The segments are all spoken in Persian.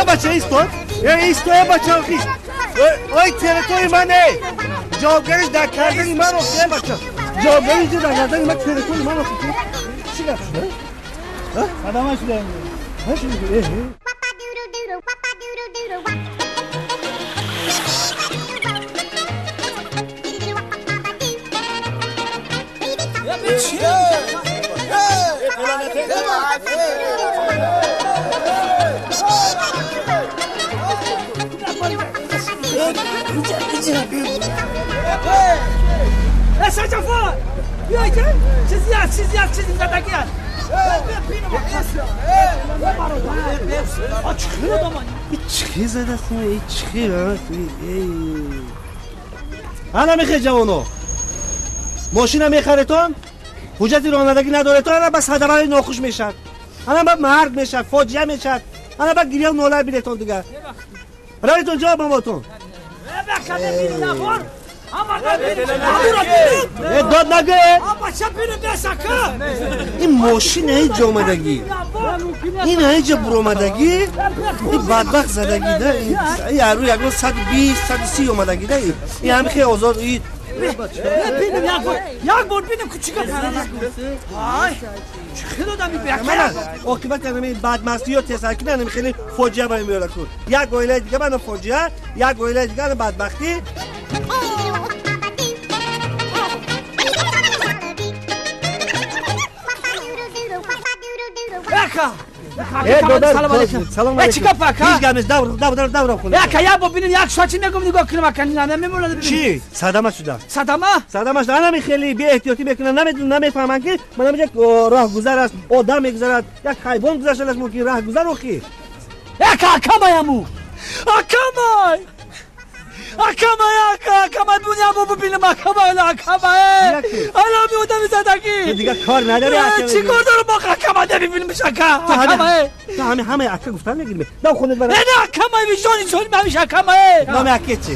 بچه ایستو بچه اوی ترکوی منه جوابگریش در کردنی من اخته بچه جوابگریش در کردنی من ترکوی من اخته چی گفت شده؟ آدمش داریم هشون دیگه سرجفار بیایی که چیزی از زدگی هست چی زده خونه چی انا میخوای جوانو ماشین میخرتون حجتی رانندگی نداره تو انا بس هدف ناخوش میشد انا با مرگ میشد فاجعه میشد انا با گریه نولر بیلتون دیگه رایتون جواب باتون داد نگه این ماشین هیچ آمدگی این هیچ برآمدگی این بدبخت زدگی ده این هر روی اگر 120 130 آمدگی ده این همه خیلی آزاد اید بینم یک بار بینم که چیکار های خیلی آدمی بکر عاقبت کنم این بدمستی یا تسرکی نمی خیلی فاجعه باید میاره کن یک گویله دیگه من فاجعه یک گویله دیگه بدبختی بکر سلام علیکم سلام علیکم چیکار پاکا هیچ گامش دور کنه یک ببینیم یک شاتی میگم نگاه کنم کنی نه میمونه چی صدمه شده صدمه شده انا خیلی بی احتیاطی میکنن نمیفهمن که من یک راهگذر است آدم میگذرد یک حیوان گذشته است ممکن راهگذر روخی یک اکامایمو اکامای دنیا بو ببینم اکامای حالا میودم زدگی دیگه کار نداری چی کار دارم با اکامای ببینیم اکامای تو همه اکا گفتن نگیریم نه خودت برای نه اکامای ویژونی همیشه اکامای نام اکه چی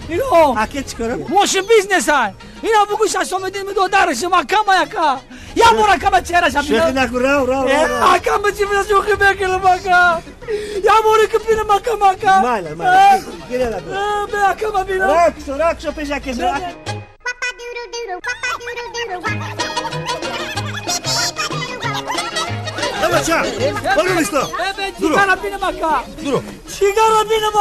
ایلو اکه چی کارم موشن بیزنس های اینا بگوش از اومدین میدو درشم اکامای اکا یا مور اکامای چهره شب شوخی نکن رو اکامای چی میشه شوخی بکنم اکا یا موری که بینم اکا مالا گیره نکن به اکامای بینم راکشو پیش اکه بچه برو نیستا جیگر بینم اکا درو جیگر بینم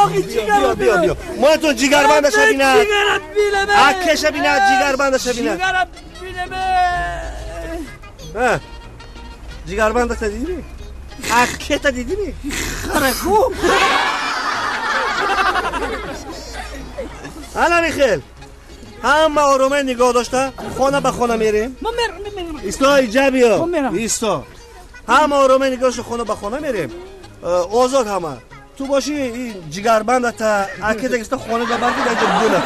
بیا ما تو جیگر بندش بینه جیگر بینم اکش بینه جیگر بندش بینه جیگر بینم جیگر بندش دیدی اکه تا دیدی خره خوب حالا میخیل همه آرومه نگاه داشته خانه به خانه میریم ما میرم ایستا اینجا بیا ایستا همه آرومه نگاه داشته خانه به خانه میریم آزاد همه تو باشی این جگربند تا اکه دیگه خانه ببردی در اینجا بونه